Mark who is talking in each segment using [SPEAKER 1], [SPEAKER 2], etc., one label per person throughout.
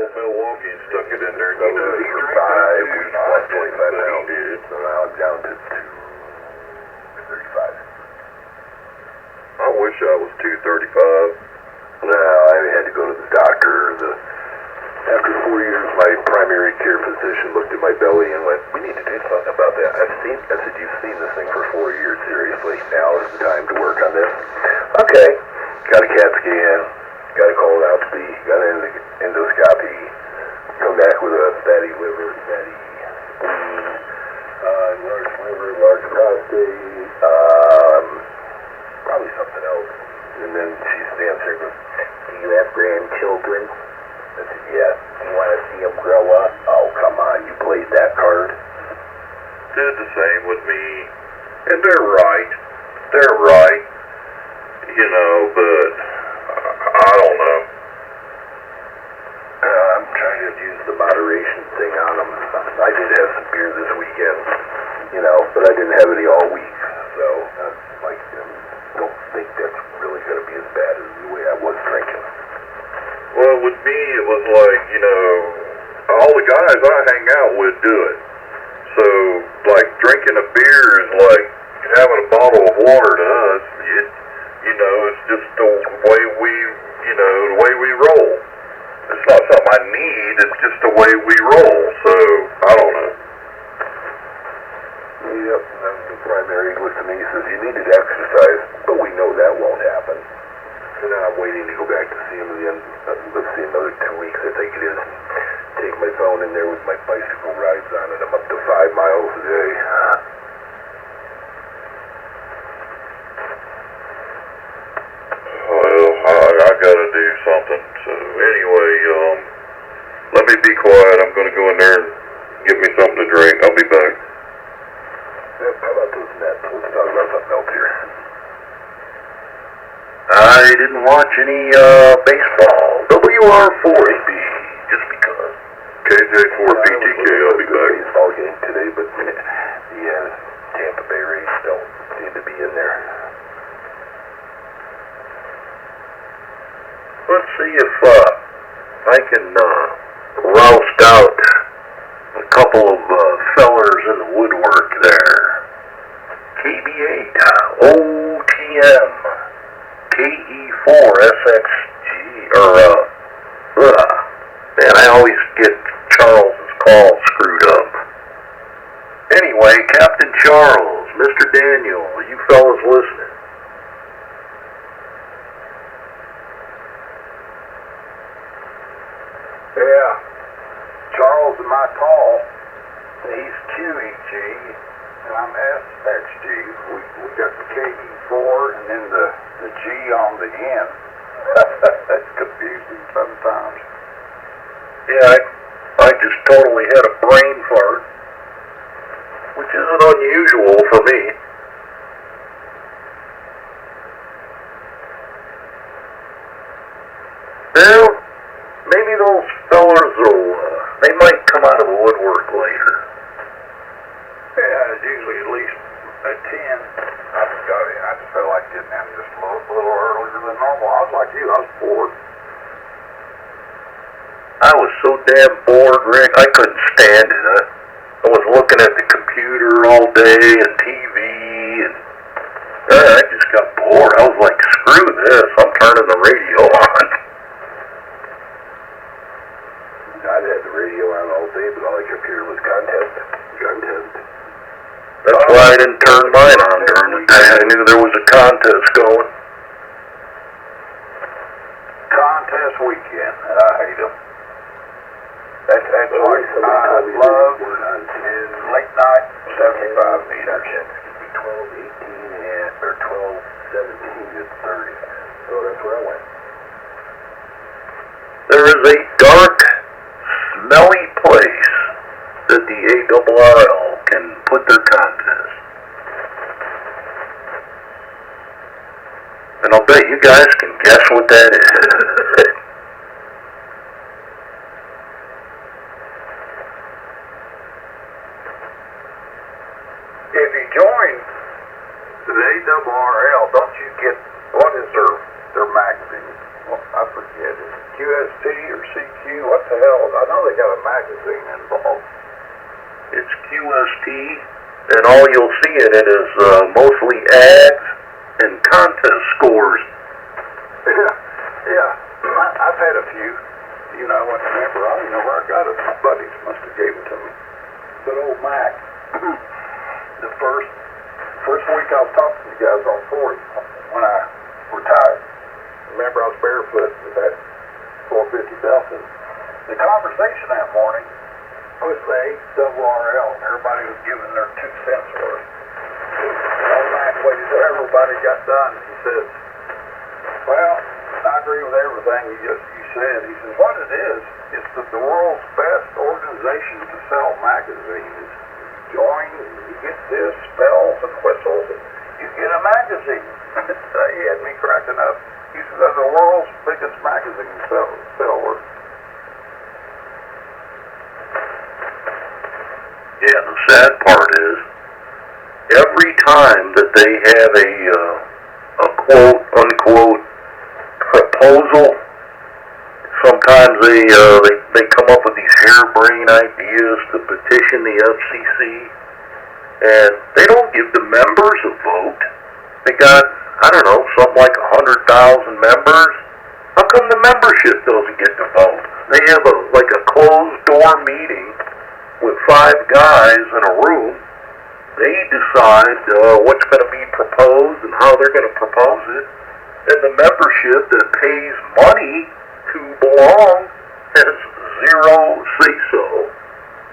[SPEAKER 1] old Milwaukee and stuck it in there.
[SPEAKER 2] So for 5 weeks, 125 pounds. So now I'm down to 235.
[SPEAKER 1] I wish I was 235.
[SPEAKER 2] No, I had to go to the doctor. After 4 years, my primary care physician looked at my belly and went, "We need to do something about that." I said, "You've seen this thing for 4 years, seriously. Now is the time to work on this." Okay, got a CAT scan, got a colonoscopy, got an endoscopy, come back with a fatty liver, fatty spleen, large liver, large prostate, probably something else. And then she stands there and goes, "Do you have grandchildren?" I said, "Yes." "Do you want to see them grow up?" "Oh, come on, you played that card."
[SPEAKER 1] Did the same with me. And they're right. They're right. You know, but I don't know.
[SPEAKER 2] I'm trying to use the moderation thing on them. I did have some beer this weekend, but I didn't have any all week. So, I don't think that's really going to be as bad as the way I was drinking.
[SPEAKER 1] Well, with me, it was like, all the guys I hang out with do it. So, like, drinking a beer is like having a bottle of water to us. It's just the way we roll. It's not something I need, it's just the way we roll. So, I don't know.
[SPEAKER 2] Yep, and the primary looks at me and says, "You need to exercise," but we know that won't happen. And then I'm waiting to go back to see him again. Let's see, another 2 weeks, I think it is. Take my phone in there with my bicycle rides on it. I'm up to 5 miles a day.
[SPEAKER 1] Well, I gotta do something. So anyway, let me be quiet. I'm gonna go in there and get me something to drink. I'll be back.
[SPEAKER 2] How about those Nets? Let's talk about something else here.
[SPEAKER 3] I didn't watch any baseball. WR4AB, just because.
[SPEAKER 1] KJ4BTK, I'll be back.
[SPEAKER 2] Baseball game today, but the Tampa Bay Rays don't seem to be in there.
[SPEAKER 3] Let's see if I can roust out a couple of fellers in the woodwork there. KB8, OTM, KE4SXG, man, I always get Charles's call screwed up. Anyway, Captain Charles, Mr. Daniel, you fellas listening?
[SPEAKER 2] Yeah, Charles and my call. He's QEG, and I'm SXG. We got the KE4 and then the G on the end. That's confusing sometimes.
[SPEAKER 3] Yeah, I just totally had a brain fart, which isn't unusual for me. Well, maybe those fellers they might come out of the woodwork later.
[SPEAKER 2] Yeah, it's usually at least at 10. I just felt like getting in just a little earlier than normal. I was like you, I was bored.
[SPEAKER 3] I was so damn bored, Rick, I couldn't stand it. I was looking at the computer all day and TV, and I just got bored. I was like, screw this, I'm turning the radio on.
[SPEAKER 2] I'd had the radio on all day, but all I kept hearing was contest.
[SPEAKER 3] That's why I didn't turn mine on during the day. I knew there was a contest going.
[SPEAKER 2] Contest weekend. I hate them. That's why I love is late night 75 meters. 12, 18, or 12, 17 is 30. So that's where I went.
[SPEAKER 3] There is a dark, smelly place that the ARRL can put their contest. And I'll bet you guys can guess what that is.
[SPEAKER 2] If you join the ARRL, don't you get, what is their magazine? Well, I forget. Is it QST or CQ? What what the hell? I know they got a magazine involved.
[SPEAKER 3] It's QST, and all you'll see in it is mostly ads and contest scores.
[SPEAKER 2] Yeah. I've had a few. You know, I don't know where I got it. My buddies must have gave it to me. Good old Mac. The first week I was talking to you guys on 40 when I retired. Remember, I was barefoot with that 450 belt. The conversation that morning was the ARRL, and everybody was giving their 2 cents worth. Old Mac waited till everybody got done. He says, well, I agree with everything you said. He says, what it is, it's the world's best organization to sell magazines. You join, you get this, bells and whistles, and you get a magazine. He had me cracking up. He says, they're the world's biggest magazine seller.
[SPEAKER 3] Yeah, the sad part is, every time that they have a quote, unquote, proposal, sometimes they come up with these harebrained ideas to petition the FCC, and they don't give the members a vote. They got, I don't know, something like 100,000 members. How come the membership doesn't get to vote? They have a closed door meeting with 5 guys in a room. They decide what's going to be proposed and how they're going to propose it. And the membership that pays money to belong has zero say-so.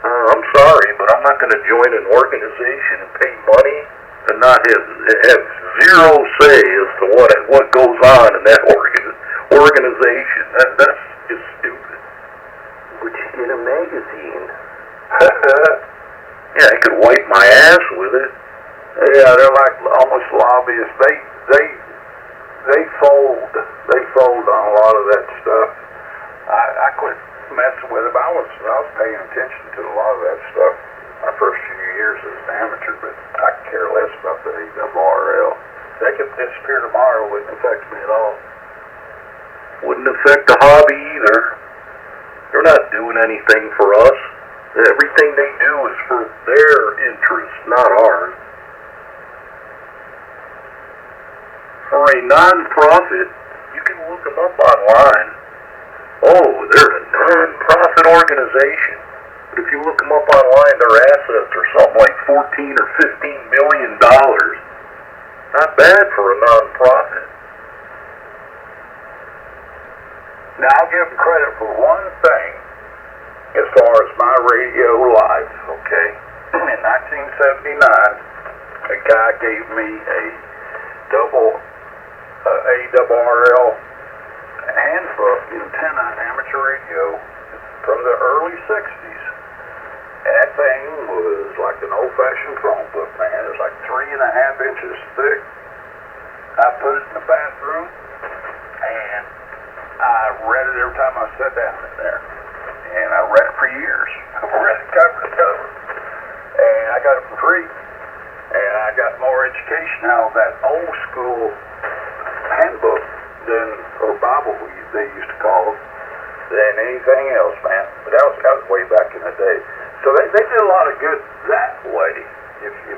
[SPEAKER 3] I'm sorry, but I'm not going to join an organization and pay money and not have zero say as to what goes on in that organization. That's just stupid.
[SPEAKER 2] Would you get a magazine?
[SPEAKER 3] Yeah, I could wipe my ass with it.
[SPEAKER 2] Yeah, they're like almost lobbyists. They fold on a lot of that stuff. I quit messing with them. I was paying attention to a lot of that stuff my first few years as an amateur, but I could care less about the ARRL. They could disappear tomorrow. It wouldn't affect me at all.
[SPEAKER 3] Wouldn't affect the hobby either. They're not doing anything for us. Everything they do is for their interest, not ours. For a non-profit, you can look them up online. Oh, they're a non-profit organization. But if you look them up online, their assets are something like $14 or $15 million. Not bad for a non-profit.
[SPEAKER 2] Now, I'll give them credit for one thing as far as my radio life, okay? In 1979, a guy gave me a double ARRL handbook, antenna amateur radio from the early 60s. And that thing was like an old-fashioned phone book, man. It was like 3.5 inches thick. I put it in the bathroom, and I read it every time I sat down in there. And I read it for years. I read it cover to cover. And I got it for free. And I got more education out of that old school handbook or Bible they used to call it, than anything else, man. But that was way back in the day. So they did a lot of good that way. If you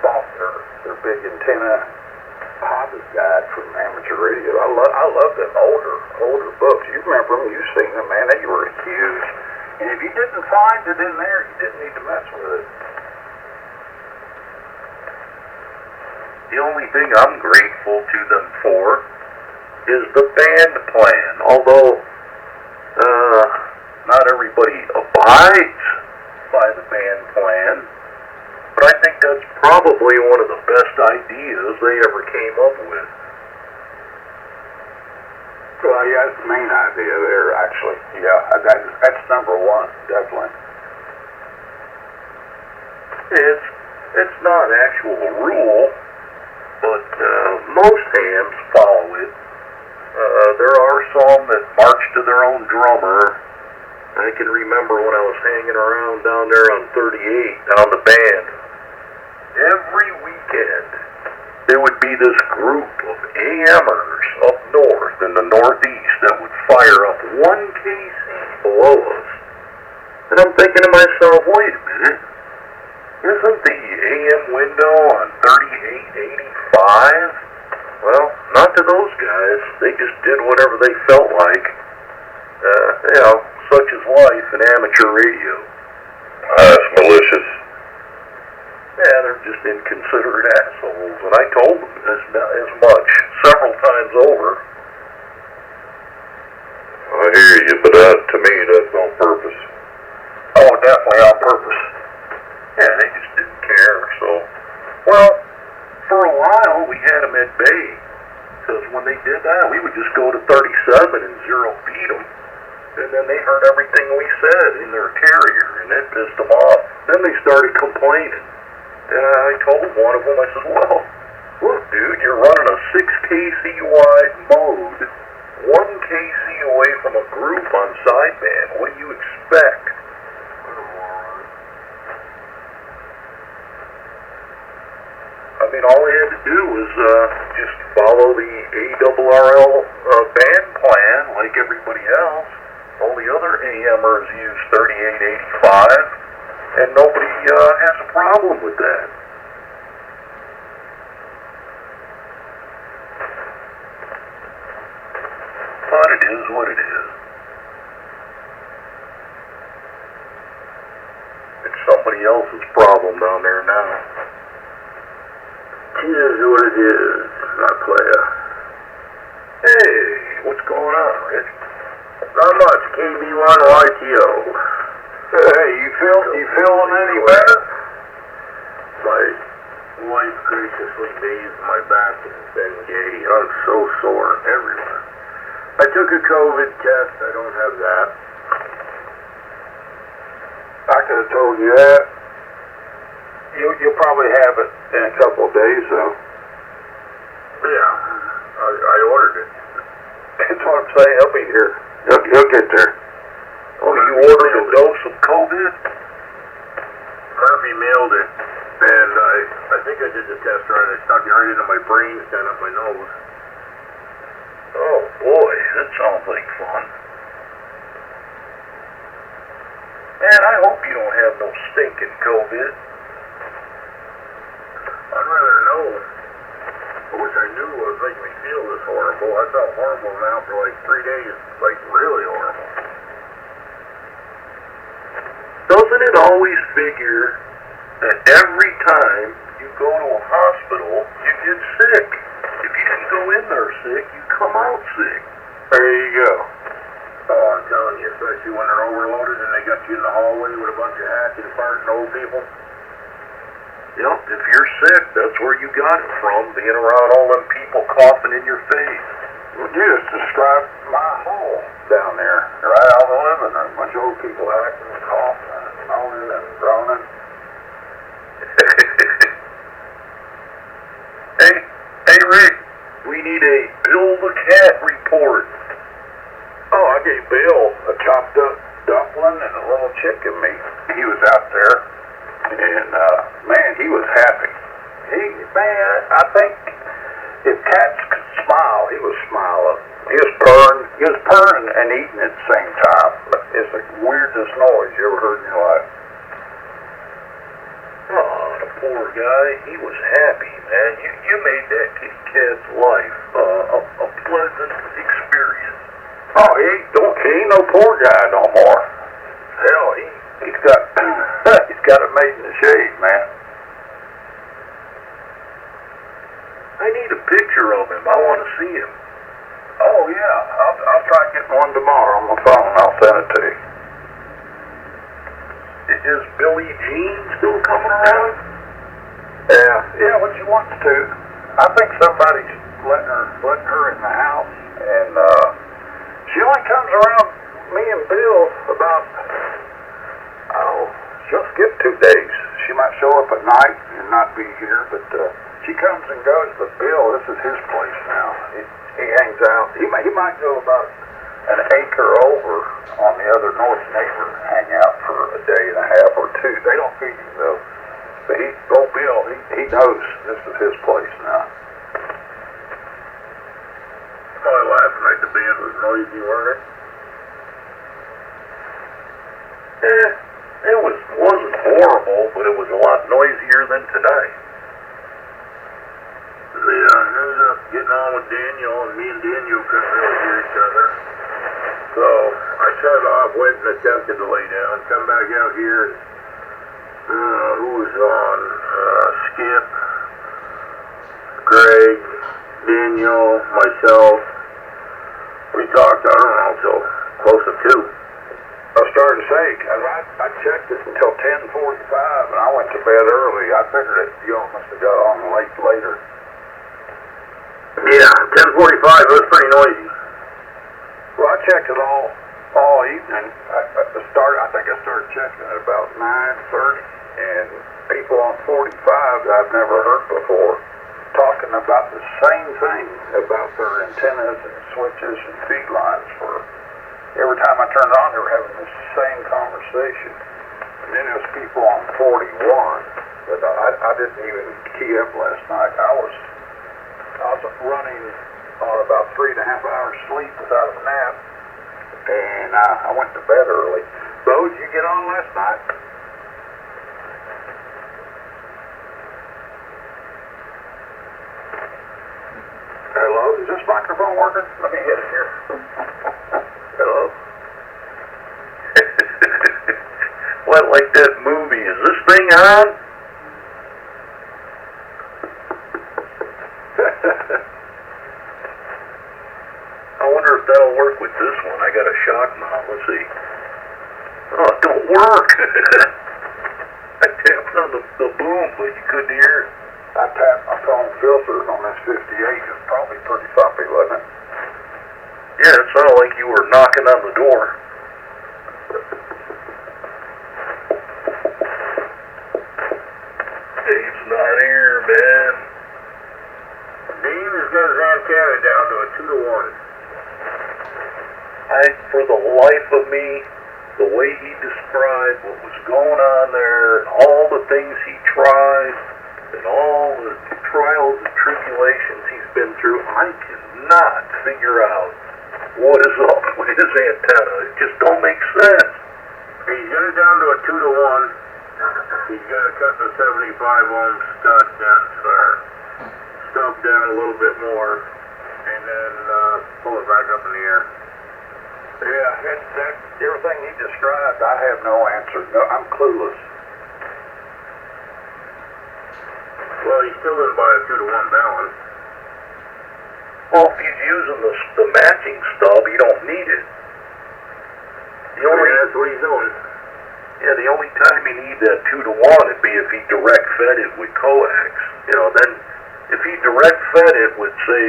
[SPEAKER 2] bought their big antenna hobby guide from amateur radio, I love them older books. You remember them? You've seen them, man. They were huge. And if you didn't find it in there, you didn't need to mess with it.
[SPEAKER 3] The only thing I'm grateful to them for is the band plan. Although not everybody abides by the band plan, but I think that's probably one of the best ideas they ever came up with.
[SPEAKER 2] Well, yeah, that's the main idea there, actually. Yeah, that's number one, definitely.
[SPEAKER 3] It's not actual rule, but most hams follow it. There are some that march to their own drummer. I can remember when I was hanging around down there on 38, down the band. Every weekend, there would be this group of AMers up north in the Northeast that would fire up one KC below us. And I'm thinking to myself, wait a minute, isn't the AM window on 3885? Well, not to those guys. They just did whatever they felt like. Such is life in amateur radio.
[SPEAKER 1] That's malicious.
[SPEAKER 3] Yeah, they're just inconsiderate assholes, and I told them as much several times over.
[SPEAKER 1] I hear you, but to me, that's on purpose.
[SPEAKER 3] Oh, definitely on purpose. Yeah, they just didn't care, so... Well, for a while, we had them at bay, because when they did that, we would just go to 37 and zero feed them, and then they heard everything we said in their carrier, and that pissed them off. Then they started complaining. And I told one of them, I said, well, look, dude, you're running a 6 kc wide mode, 1 kc away from a group on sideband. What do you expect? I mean, all they had to do was just follow the ARRL band plan like everybody else. All the other AMers use 3885. And nobody has a problem with that. But it is what it is. It's somebody else's problem down there now. It is what it is, my player. Hey, what's going on, Rich?
[SPEAKER 2] Not much. KB1YTO.
[SPEAKER 3] Hey, you feeling any better?
[SPEAKER 2] My wife graciously bathed my back in Bengay. I'm so sore everywhere. I took a COVID test. I don't have that. I could have told you that. You'll probably have it in a couple of days, though. Yeah, I ordered it. That's what I'm saying. I'll be here. You'll get there.
[SPEAKER 3] Oh, you ordered a dose of COVID?
[SPEAKER 2] Murphy mailed it, and I think I did the test right. I stuck it right into my brain, stand up my nose.
[SPEAKER 3] Oh boy, that sounds like fun. Man, I hope you don't have no stinking COVID.
[SPEAKER 2] I'd rather know. I wish I knew what would make me feel this horrible. I felt horrible now for like 3 days, like really horrible.
[SPEAKER 3] Doesn't it always figure that every time you go to a hospital, you get sick? If you didn't go in there sick, you come out sick.
[SPEAKER 2] There you go. Oh, I'm telling you, especially when they're overloaded and they got you in the hallway with a bunch of hacking, farting old people.
[SPEAKER 3] Yep, if you're sick, that's where you got it from, being around all them people coughing in your face.
[SPEAKER 2] Well, you just described my hall down there, right out of the living room. A bunch of old people hacking and coughing and moaning and groaning.
[SPEAKER 3] Hey, Rick, we need a Bill the Cat report.
[SPEAKER 2] Oh, I gave Bill a chopped up dumpling and a little chicken meat. He was out there, and man, he was happy. I think if cats could smile, he was smiling. He was purring and eating at the same time. It's the weirdest noise you ever heard in your life.
[SPEAKER 3] Oh, the poor guy, he was happy, man. You made that kitty cat's life a pleasant experience.
[SPEAKER 2] Oh, he ain't no poor guy no more. Hell, he's got he's got it made in the shade, man.
[SPEAKER 3] I need a picture of him. I want to see him.
[SPEAKER 2] Oh yeah, I'll try getting one tomorrow on my phone. I'll send it to you.
[SPEAKER 3] Is Billie Jean still coming around?
[SPEAKER 2] Yeah, when she wants to. I think somebody's letting her in the house, and she only comes around me and Bill about, she'll skip 2 days. She might show up at night and not be here, but she comes and goes. But Bill, this is his place now. He hangs out. He might go about an acre over on the other north neighbor and hang out for a day and a half or 2. They don't feed him though. But Bill, he knows this is his place now. Probably last night the band was noisy, weren't it?
[SPEAKER 3] It wasn't horrible, but it was a lot noisier than tonight.
[SPEAKER 4] Yeah, I ended up getting on with Daniel, and me and Daniel couldn't really hear each other. So I shut off, went and attempted to lay down, come back out here, and who was on? Skip, Greg, Daniel, myself. We talked, I don't know, till close to 2.
[SPEAKER 2] I was starting to say, I checked it until 10:45, and I went to bed early. I figured that you all must have got on later.
[SPEAKER 4] Yeah, 10:45, it was pretty noisy.
[SPEAKER 2] Well, I checked it all evening. I think I started checking at about 9:30, and people on 45 that I've never heard before talking about the same thing, about their antennas and switches and feed lines. For every time I turned on, they were having the same conversation. And then there's people on 41 that I didn't even key up last night. I was running on about 3.5 hours sleep without a nap, and I went to bed early. Bo, did you get on last night? Hello, is this microphone working? Let me hit it here. Hello?
[SPEAKER 3] What, like that movie? Is this thing on? I wonder if that'll work with this one. I got a shock mount. Let's see. Oh, it don't work. I tapped on the boom, but you couldn't hear it.
[SPEAKER 2] I tapped my phone filter on this 58. It's probably pretty thumpy, wasn't it?
[SPEAKER 3] Yeah, it sounded like you were knocking on the door. Dave's not here, man.
[SPEAKER 4] Dave has got his antenna down to a 2-to-1.
[SPEAKER 3] For the life of me, the way he described what was going on there, and all the things he tried, and all the trials and tribulations he's been through, I cannot figure out what is up with his antenna. It just don't make sense.
[SPEAKER 4] He's got it down to a 2-to-1. He's got to cut the 75 ohm stud down, or stub down a little bit more, and then pull it back up in the air.
[SPEAKER 2] Yeah, everything he described, I have no answer. No, I'm clueless.
[SPEAKER 4] Well, he's still in by a 2-to-1 balance.
[SPEAKER 3] Well, if he's using the matching stub, you don't need it.
[SPEAKER 4] That's what he's doing.
[SPEAKER 3] Yeah, the only time you need that 2-to-1 would be if he direct fed it with coax. Then if he direct fed it with, say,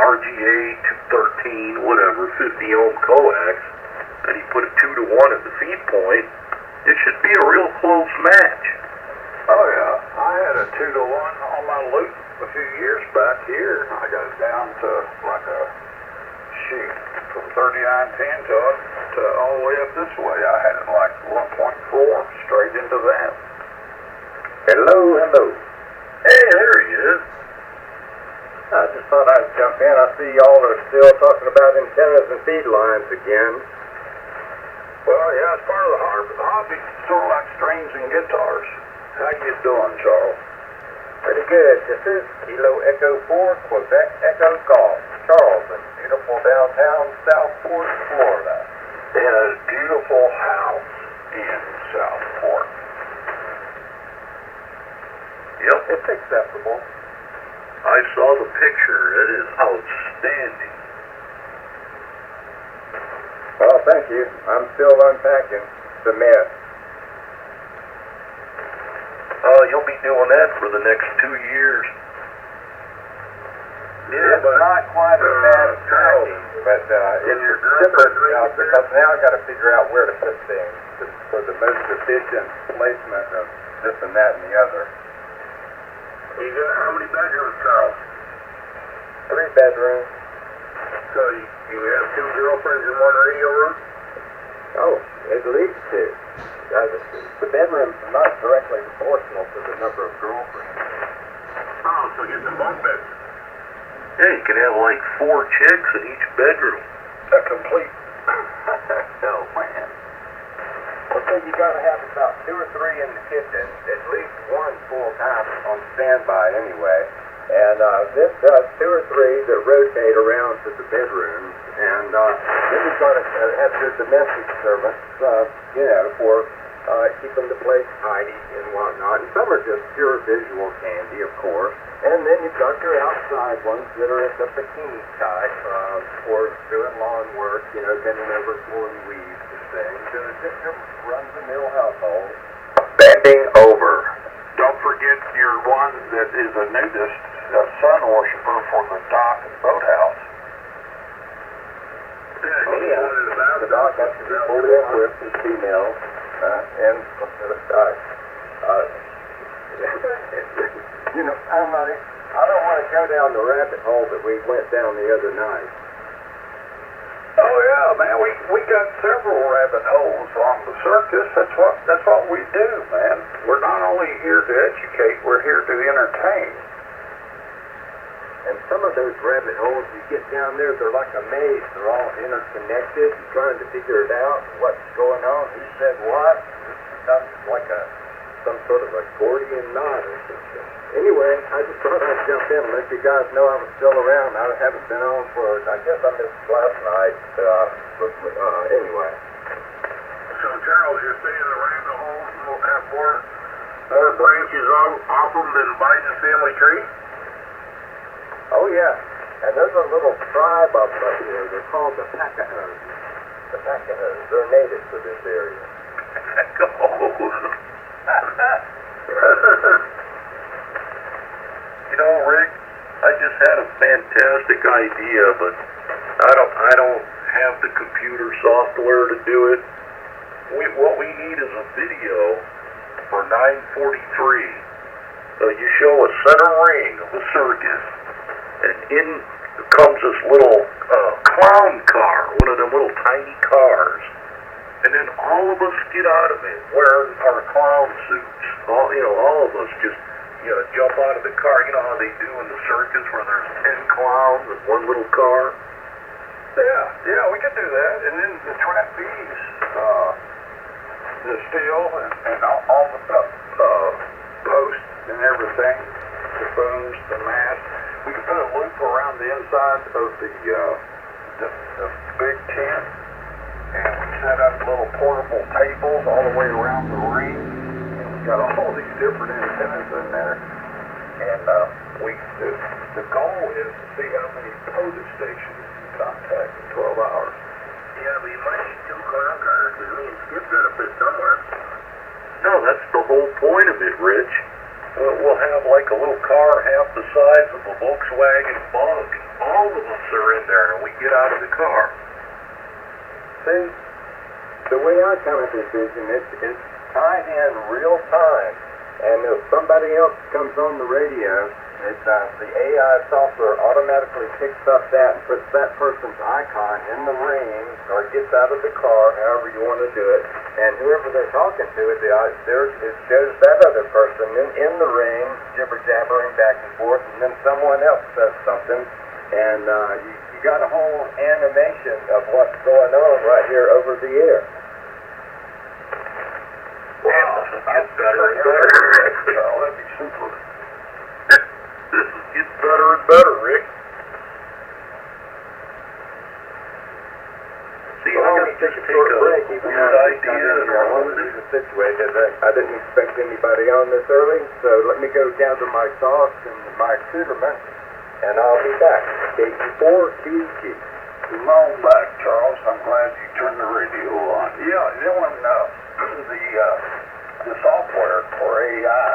[SPEAKER 3] RGA 213, whatever, 50 ohm coax, and he put a 2-to-1 at the feed point, it should be a real close match.
[SPEAKER 2] Oh yeah, I had a 2-to-1 on my loop a few years back here. I got it down to like a shoot from 3910 to all the way up this way. I had it like 1.4 straight into that.
[SPEAKER 5] Hello.
[SPEAKER 3] Hey, there he is.
[SPEAKER 5] I just thought I'd jump in. I see y'all are still talking about antennas and feed lines again.
[SPEAKER 2] Well, yeah, it's part of the hobby. Sort of like strings and guitars. How you doing, Charles?
[SPEAKER 5] Pretty good. This is Kilo Echo 4, Quebec Echo Golf. Charles in beautiful downtown Southport, Florida.
[SPEAKER 2] In a beautiful house in Southport.
[SPEAKER 3] Yep,
[SPEAKER 5] It's acceptable.
[SPEAKER 3] I saw the picture. It is outstanding.
[SPEAKER 5] Well, thank you. I'm still unpacking the mess.
[SPEAKER 3] You'll be doing that for the next 2 years.
[SPEAKER 5] Yeah, it's not quite as bad as packing, but it's different because now I got to figure out where to put things for the most efficient placement of this and that and the other.
[SPEAKER 4] You got how many bedrooms, Charles?
[SPEAKER 5] 3 bedrooms.
[SPEAKER 4] So you have 2 girlfriends in one radio room?
[SPEAKER 5] Oh, at least 2. The bedrooms are not directly proportional to the number of girlfriends.
[SPEAKER 4] Oh, so get some bunk beds.
[SPEAKER 3] Yeah, you can have like 4 chicks in each bedroom.
[SPEAKER 2] A complete. Oh man.
[SPEAKER 3] Well,
[SPEAKER 5] say you got to have about 2 or 3 in the kitchen, at least 1 full-time on standby anyway. And this 2 or 3 that rotate around to the bedrooms. And then you've got to have your domestic servants, for keeping the place tidy and whatnot. And some are just pure visual candy, of course. And then you've got your outside ones that are at the bikini type for doing lawn work, getting over pulling weeds and things. Just a run-of-the-mill household.
[SPEAKER 3] Bending over.
[SPEAKER 4] Don't forget your one that is a nudist, a sun worshiper for the dock and boathouse.
[SPEAKER 5] The dock has to be fully equipped with females and I don't want to go down the rabbit hole that we went down the other night.
[SPEAKER 4] Oh yeah, man, we got several rabbit holes on the circus. That's what we do, man. We're not only here to educate, we're here to entertain.
[SPEAKER 5] And some of those rabbit holes, you get down there, they're like a maze. They're all interconnected. You're trying to figure it out, what's going on, who said what. It's like some sort of a Gordian knot or something. Anyway, I just thought I'd jump in and let you guys know I was still around. I haven't been on for, I guess I missed last night. Anyway.
[SPEAKER 4] So, Charles, you're saying the rabbit holes will have more branches off them than Biden's family tree?
[SPEAKER 5] Oh, yeah. And there's a little tribe up here. They're called the Pacahos. The Pacahos. They're native to this area.
[SPEAKER 3] Rick, I just had a fantastic idea, but I don't have the computer software to do it. What we need is a video for 9:43. You show a center ring of a circus, and in comes this little clown car, one of them little tiny cars, and then all of us get out of it wearing our clown suits. All of us just jump out of the car. You know how they do in the circus where there's 10 clowns in one little car?
[SPEAKER 4] Yeah, we could do that. And then the trapeze, the steel and all the posts and everything, the booms, the mast. We could put a loop around the inside of the big tent, and we set up little portable tables all the way around the ring. And we got all these different antennas in there. And the goal is to see how many POTUS stations you contact in 12 hours. Yeah, we might need 2 clown cars, because me and Skip got to fit somewhere.
[SPEAKER 3] No, that's the whole point of it, Rich. We'll have like a little car half the size of a Volkswagen Bug. All of us are in there, and we get out of the car.
[SPEAKER 5] See, the way I kind of envision it is tied in real time. And if somebody else comes on the radio, the AI software automatically picks up that and puts that person's icon in the ring or gets out of the car, however you want to do it. And whoever they're talking to, it shows that other person in the ring, jibber-jabbering back and forth, and then someone else says something. And you got a whole animation of what's going on right here over the air.
[SPEAKER 3] Wow, this gets better and better.
[SPEAKER 4] Oh, that'd be super.
[SPEAKER 3] This gets better and better, Rick. See,
[SPEAKER 5] Well,
[SPEAKER 3] I'm
[SPEAKER 5] I'm
[SPEAKER 3] going to
[SPEAKER 5] take
[SPEAKER 3] just
[SPEAKER 5] a short break.
[SPEAKER 3] take a
[SPEAKER 5] Even
[SPEAKER 3] weird
[SPEAKER 5] though
[SPEAKER 3] idea and
[SPEAKER 5] I
[SPEAKER 3] run
[SPEAKER 5] wanted
[SPEAKER 3] with
[SPEAKER 5] to
[SPEAKER 3] it.
[SPEAKER 5] be situated. I didn't expect anybody on this early, so let me go gather my thoughts and my accoutrement, and I'll be back. KE4QG.
[SPEAKER 4] Come on back, Charles. I'm glad you turned the radio on. Yeah, when the software for AI,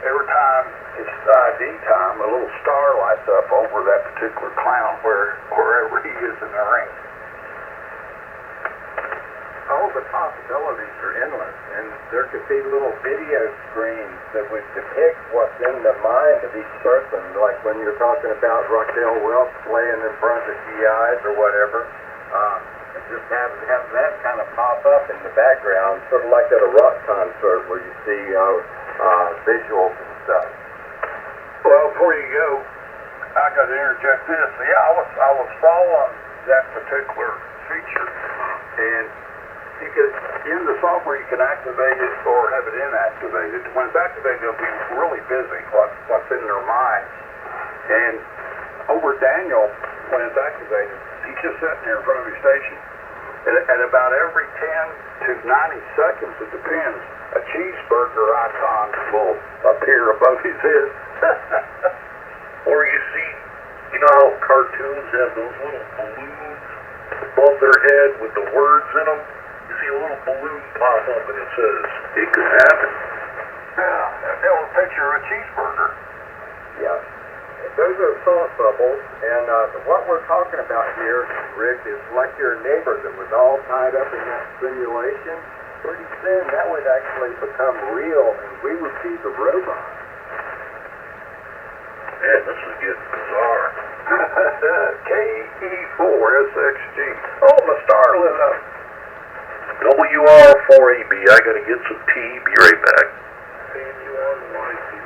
[SPEAKER 4] every time it's ID time, a little star lights up over that particular clown wherever he is in the ring.
[SPEAKER 5] All the possibilities are endless, and there could be little video screens that would depict what's in the mind of each person, like when you're talking about Raquel Welch playing in front of GIs or whatever. And just have that kind of pop up in the background, sort of like at a rock concert where you see visuals and stuff.
[SPEAKER 4] Well, before you go, I got to interject this. Yeah, I was following that particular feature, and
[SPEAKER 5] in the software you can activate it or have it inactivated. When it's activated, it'll be really busy, what's in their minds. And over Daniel, when it's activated, he's just sitting there in front of his station. And about every 10 to 90 seconds, it depends, a cheeseburger icon will appear above his head.
[SPEAKER 3] Or you see, you know how cartoons have those little balloons above their head with the words in them? You see a little balloon pop up and it says, it could happen.
[SPEAKER 5] Yeah, it'll picture a cheeseburger.
[SPEAKER 6] Yeah. Those are thought bubbles, and what we're talking about here, Rick, is like your neighbor that was all tied up in that simulation. Pretty soon that would actually become real, and we would see the robot.
[SPEAKER 3] Man, this is getting bizarre.
[SPEAKER 5] KE4SXG. Oh, my star lit up.
[SPEAKER 3] WR4AB, I gotta get some tea, be right back.
[SPEAKER 4] Ragchew On Ragchew.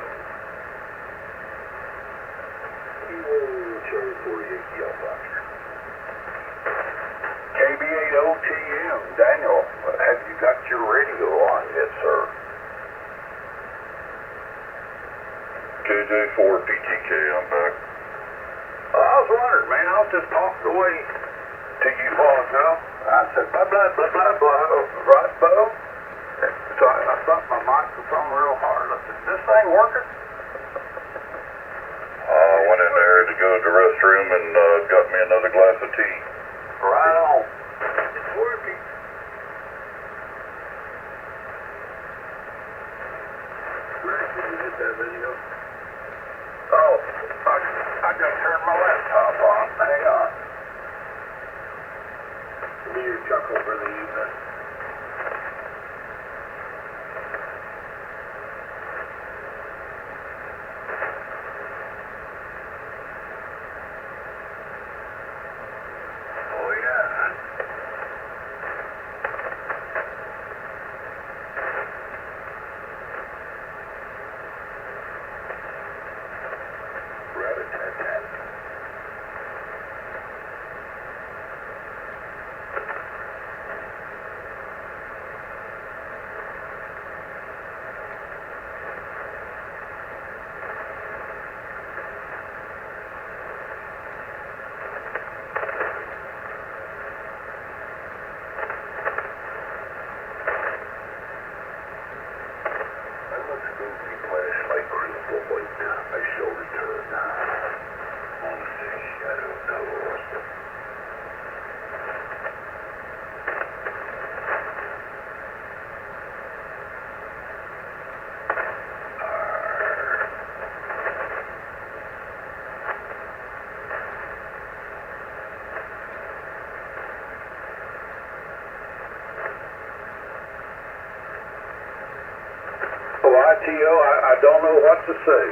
[SPEAKER 5] KB8OTM. Daniel, have you got your radio on yet, sir?
[SPEAKER 1] KJ4PTK, I'm back.
[SPEAKER 5] I was wondering, man. I was just talking away to you a while ago. I said, blah, blah, blah, blah, blah. Right, Bo? So I thumped my microphone real hard. I said, this thing working?
[SPEAKER 1] I went in there to go to the restroom and got me another glass of tea.
[SPEAKER 5] Right on.
[SPEAKER 4] It's working. Greg, did you get that video?
[SPEAKER 5] Oh, I got to turn my laptop on. Hang on.
[SPEAKER 4] Give me your chuckle for the evening.
[SPEAKER 5] Oh, yeah. Rat-a-tat-tat.
[SPEAKER 2] I must go replenish my crystal white. I shall return. Honestly, I don't know.
[SPEAKER 5] Well, ITO, I don't know what to say.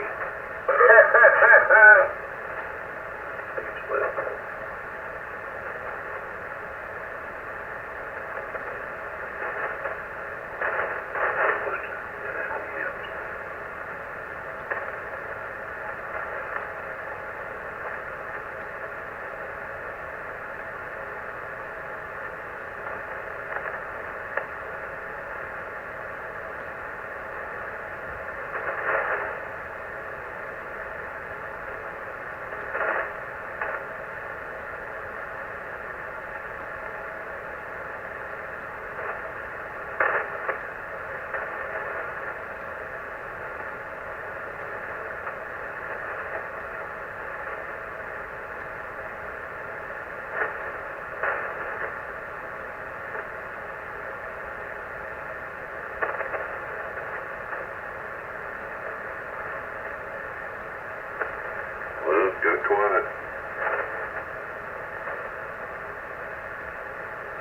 [SPEAKER 1] Let's get quiet.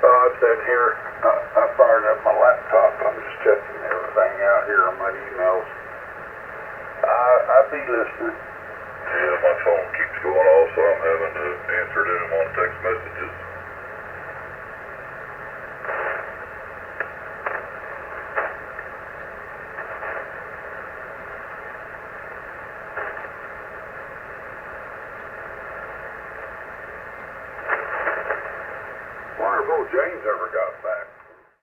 [SPEAKER 5] I'm sitting here. I fired up my laptop. I'm just checking everything out here on my emails. I'll be listening.
[SPEAKER 1] Yeah, my phone keeps going off, so I'm having to answer to them on text messages.